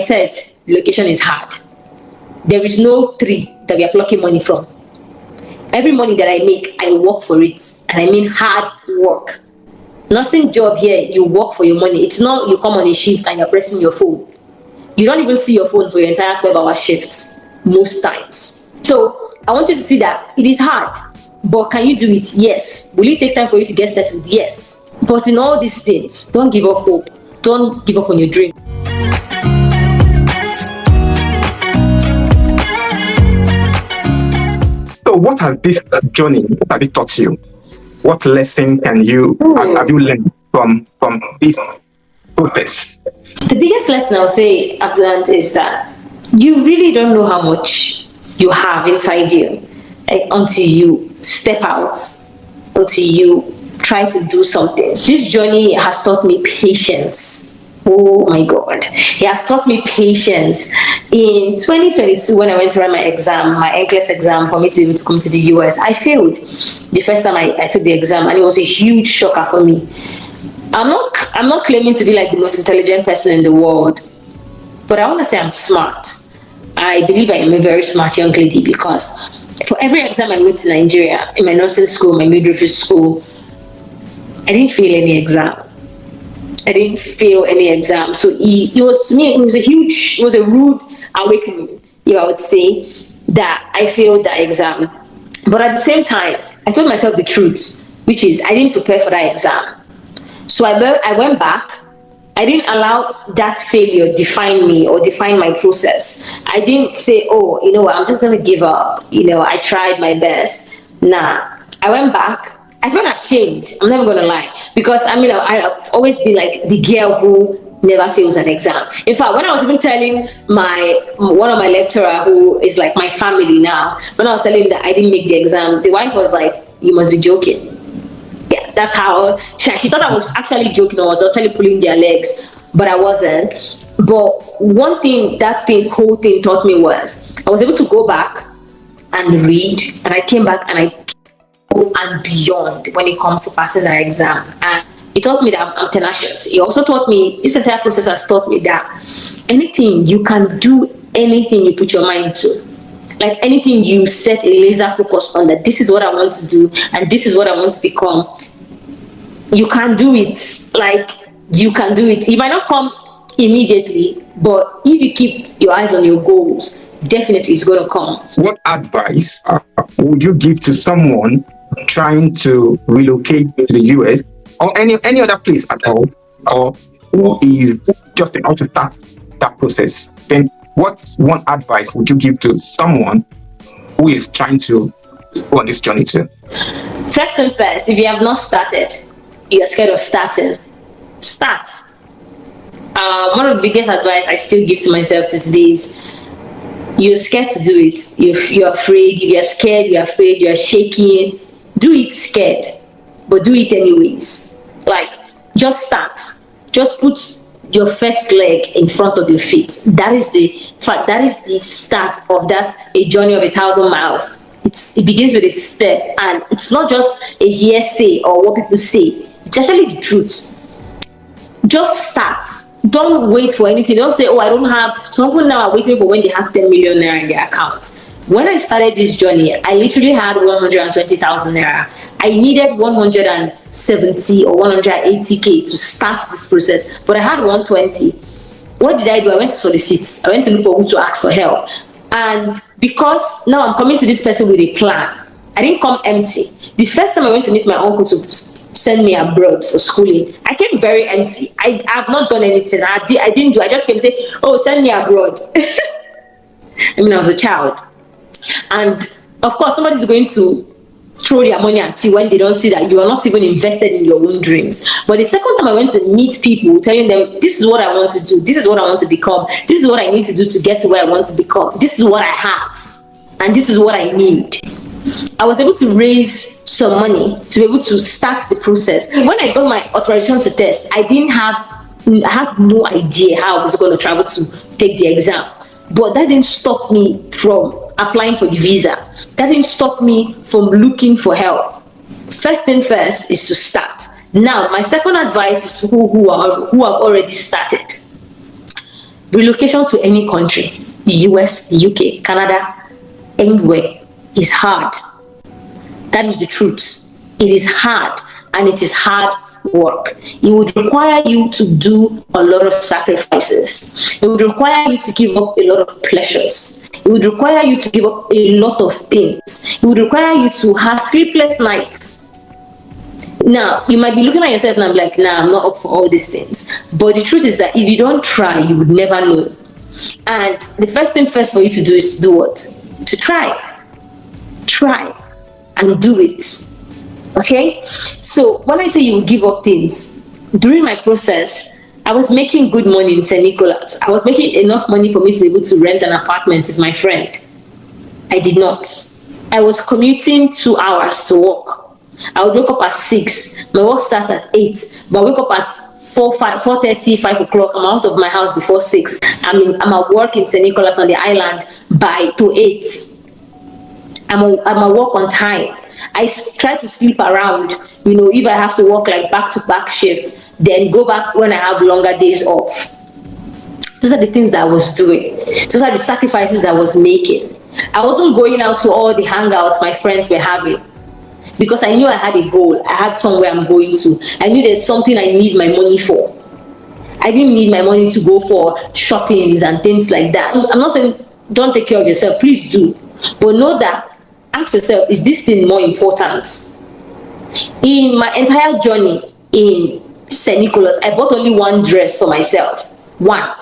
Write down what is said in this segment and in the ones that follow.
I said, relocation is hard. There is no tree that we are plucking money from. Every money that I make, I work for it. And I mean hard work. Nursing job here, you work for your money. It's not you come on a shift and you're pressing your phone. You don't even see your phone for your entire 12-hour shifts, most times. So I want you to see that it is hard, but can you do it? Yes. Will it take time for you to get settled? Yes. But in all these things, don't give up hope. Don't give up on your dream. So what has this journey taught you? What lesson have you learned from this process? The biggest lesson I'll say I've learned is that you really don't know how much you have inside you until you step out, until you try to do something. This journey has taught me patience. Oh my God. It has taught me patience. In 2022, when I went to write my exam, my NCLEX exam for me to be able to come to the US, I failed the first time I took the exam, and it was a huge shocker for me. I'm not claiming to be like the most intelligent person in the world, but I want to say I'm smart. I believe I am a very smart young lady, because for every exam I went to Nigeria, in my nursing school, my midwifery school, I didn't fail any exam. I didn't fail any exam. So it was, to me, it was a rude awakening, I would say, that I failed that exam. But at the same time, I told myself the truth, which is I didn't prepare for that exam. So I went back. I didn't allow that failure define me or define my process. I didn't say, oh, you know what, I'm just going to give up. I tried my best. Nah, I went back. I felt ashamed. I'm never going to lie. Because, I've always been like the girl who never fails an exam. In fact, when I was even telling one of my lecturer, who is like my family now, when I was telling him that I didn't make the exam, the wife was like, you must be joking. Yeah, that's how she thought I was actually joking, or was actually pulling their legs, but I wasn't. But one thing whole thing taught me was I was able to go back and read, and I came back and I go and beyond when it comes to passing that exam. And it taught me that I'm tenacious. It also taught me, this entire process has taught me that anything, you can do anything you put your mind to. Like anything you set a laser focus on, that this is what I want to do and this is what I want to become, you can do it. Like, you can do it. It might not come immediately, but if you keep your eyes on your goals, definitely it's going to come. What advice would you give to someone trying to relocate to the US or any other place at all, or who is just about to start that process? Then what one advice would you give to someone who is trying to go on this journey too? First and first, if you have not started, you're scared of starting, start. One of the biggest advice I still give to myself to today is, you're scared to do it. You're afraid, you're scared, you're afraid, you're shaking. Do it scared, but do it anyways. Like, just start. Just put your first leg in front of your feet. That is the start of a journey of 1,000 miles. It begins with a step, and it's not just a hearsay or what people say. It's actually the truth. Just start. Don't wait for anything. Don't say, oh, I don't have. Some people now are waiting for when they have 10 million naira in their account. When I started this journey, I literally had 120,000 naira. I needed 170 or 180k to start this process, but I had 120. What did I do? I went to solicit. I went to look for who to ask for help. And because now I'm coming to this person with a plan, I didn't come empty. The first time I went to meet my uncle to send me abroad for schooling, I came very empty. I have not done anything. I just came and say, oh, send me abroad. I was a child. And of course, somebody's going to throw their money at you when they don't see that you are not even invested in your own dreams. But the second time I went to meet people, telling them, this is what I want to do, this is what I want to become, this is what I need to do to get to where I want to become, this is what I have, and this is what I need, I was able to raise some money to be able to start the process. When I got my authorization to test, I had no idea how I was going to travel to take the exam. But that didn't stop me from applying for the visa. That didn't stop me from looking for help. First thing first is to start. Now, my second advice is to who have already started. Relocation to any country, the US, the UK, Canada, anywhere, is hard. That is the truth. It is hard, and it is hard work. It would require you to do a lot of sacrifices. It would require you to give up a lot of pleasures. It would require you to give up a lot of things. It would require you to have sleepless nights. Now, you might be looking at yourself and be like, nah, I'm not up for all these things. But the truth is that if you don't try, you would never know. And the first thing first for you to do is to do what? To try. Try and do it. Okay? So when I say you will give up things, during my process, I was making good money in St. Nicholas. I was making enough money for me to be able to rent an apartment with my friend. I did not. I was commuting 2 hours to work. I would wake up at 6. My work starts at 8. But I wake up at 4:30, 5 o'clock. I'm out of my house before 6. I'm at work in St. Nicholas on the island by 8. I'm at work on time. I try to sleep around, if I have to work like back-to-back shifts, then go back when I have longer days off. Those are the things that I was doing. Those are the sacrifices I was making. I wasn't going out to all the hangouts my friends were having, because I knew I had a goal. I had somewhere I'm going to. I knew there's something I need my money for. I didn't need my money to go for shoppings and things like that. I'm not saying don't take care of yourself. Please do. But know that, ask yourself, is this thing more important? In my entire journey in St. Nicholas, I bought only one dress for myself. One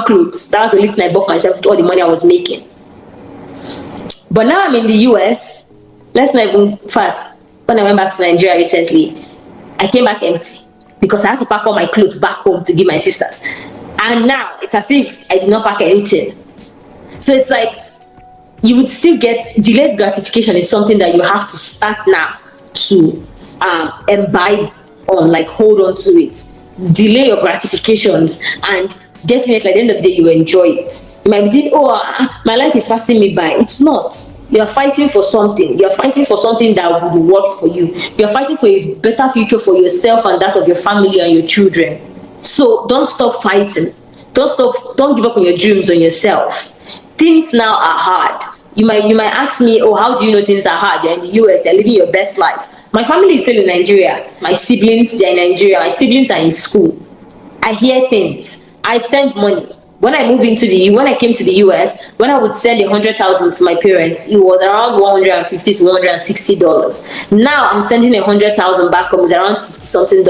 clothes. That was the least thing I bought for myself with all the money I was making. But now I'm in the US. Let's not even fat. When I went back to Nigeria recently, I came back empty because I had to pack all my clothes back home to give my sisters. And now it's as if I did not pack anything. So it's like, you would still get delayed gratification is something that you have to start now to imbibe on, like hold on to it. Delay your gratifications, and definitely at the end of the day you enjoy it. You might be thinking, my life is passing me by. It's not. You're fighting for something. You're fighting for something that would work for you. You're fighting for a better future for yourself and that of your family and your children. So don't stop fighting. Don't give up on your dreams, on yourself. Things now are hard. You might ask me, how do you know things are hard? You're in the US, you're living your best life. My family is still in Nigeria. My siblings, they're in Nigeria. My siblings are in school. I hear things. I send money. When I came to the US, when I would send $100,000 to my parents, it was around $150 to $160. Now I'm sending $100,000 back home, it's around $50-something.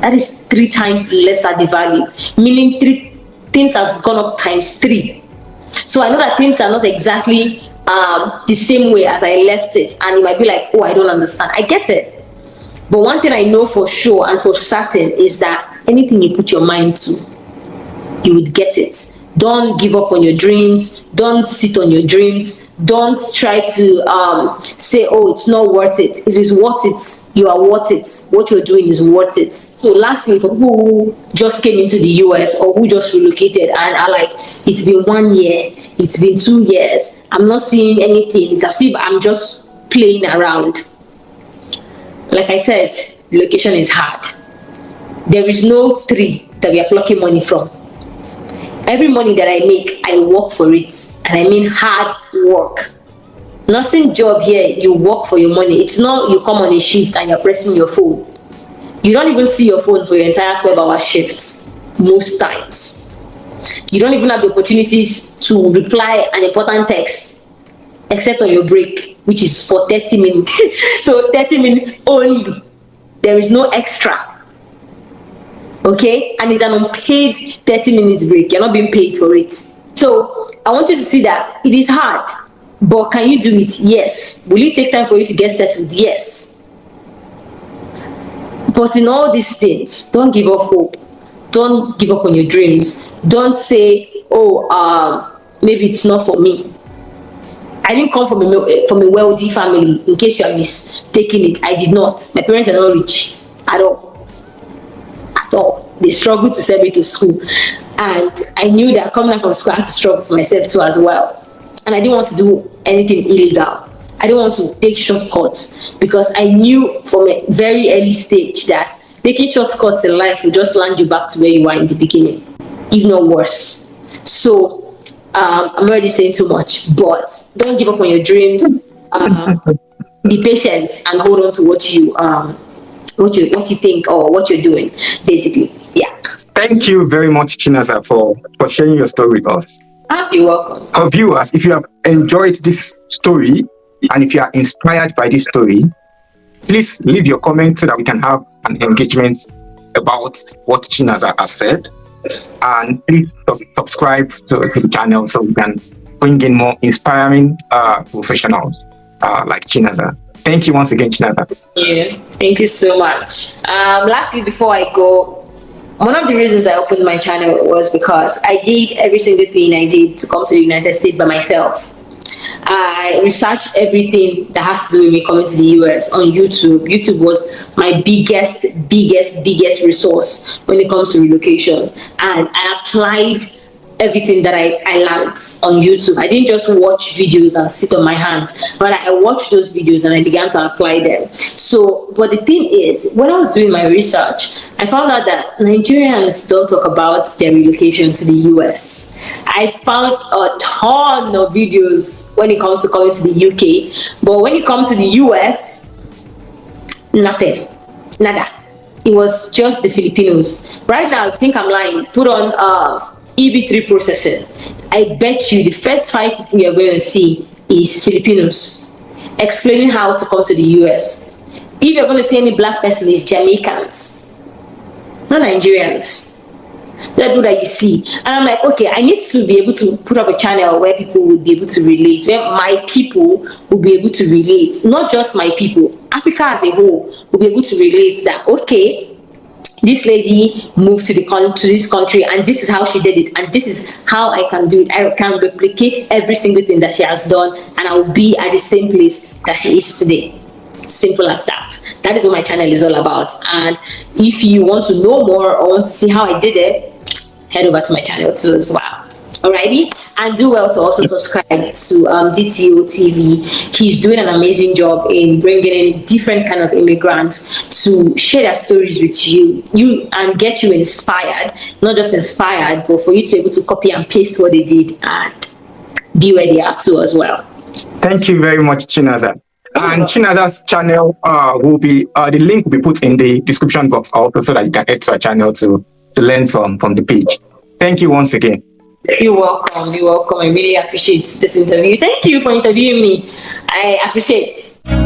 That is 3 times lesser the value, meaning things have gone up times 3. So I know that things are not exactly the same way as I left it, and you might be like, I don't understand. I get it. But one thing I know for sure and for certain is that anything you put your mind to, you would get it. Don't give up on your dreams. Don't sit on your dreams. Don't try to say, it's not worth it. It is worth it. You are worth it. What you're doing is worth it. So lastly, for people who just came into the US or who just relocated and are like, it's been 1 year, it's been 2 years, I'm not seeing anything. It's as if I'm just playing around. Like I said, relocation is hard. There is no tree that we are plucking money from. Every money that I make, I work for it. And I mean hard work. Nursing job here, you work for your money. It's not you come on a shift and you're pressing your phone. You don't even see your phone for your entire 12-hour shifts, most times. You don't even have the opportunities to reply an important text, except on your break, which is for 30 minutes. So 30 minutes only. There is no extra. Okay, and it's an unpaid 30 minutes break. You're not being paid for it. So I want you to see that it is hard, but can you do it? Yes. Will it take time for you to get settled? Yes. But in all these things, don't give up hope. Don't give up on your dreams. Don't say, maybe it's not for me. I didn't come from a wealthy family, in case you are mistaking it. I did not. My parents are not rich at all. They struggled to send me to school, and I knew that coming out from school I had to struggle for myself too as well. And I didn't want to do anything illegal. I didn't want to take shortcuts, because I knew from a very early stage that taking shortcuts in life will just land you back to where you were in the beginning. if not worse. So I'm already saying too much, but don't give up on your dreams. Be patient and hold on to what you think or what you're doing, basically. Yeah. Thank you very much, Chinaza, for sharing your story with us. You're welcome. Our viewers, if you have enjoyed this story and if you are inspired by this story, please leave your comment so that we can have an engagement about what Chinaza has said. And please subscribe to the channel so we can bring in more inspiring professionals like Chinaza. Thank you once again, Chinaza. Yeah, thank you so much. Lastly, before I go, one of the reasons I opened my channel was because I did every single thing I did to come to the United States by myself. I researched everything that has to do with me coming to the US on YouTube. YouTube was my biggest resource when it comes to relocation. And I applied everything that I learned on YouTube. I didn't just watch videos and sit on my hands, but I watched those videos and I began to apply them. So, but the thing is, when I was doing my research, I found out that Nigerians don't talk about their relocation to the US. I found a ton of videos when it comes to coming to the UK, but when it comes to the US, nothing, nada. It was just the Filipinos. Right now, if you think I'm lying, put on EB3 processing. I bet you the first 5 people you're going to see is Filipinos explaining how to come to the US. If you're going to see any black person, it's Jamaicans, not Nigerians. That's what you see. And I'm like, okay, I need to be able to put up a channel where people will be able to relate, where my people will be able to relate, not just my people, Africa as a whole will be able to relate that, okay, this lady moved to this country and this is how she did it and this is how I can do it. I can replicate every single thing that she has done and I will be at the same place that she is today. Simple as that. That is what my channel is all about. And if you want to know more or want to see how I did it, head over to my channel too as well. Alrighty, and do well to also subscribe to DTOtv. He's doing an amazing job in bringing in different kind of immigrants to share their stories with you and get you inspired. Not just inspired, but for you to be able to copy and paste what they did and be where they are too as well. Thank you very much, Chinaza. And Chinaza's channel will be the link will be put in the description box also, so that you can head to our channel to learn from the page. Thank you once again. You're welcome. You're welcome. I really appreciate this interview. Thank you for interviewing me. I appreciate it.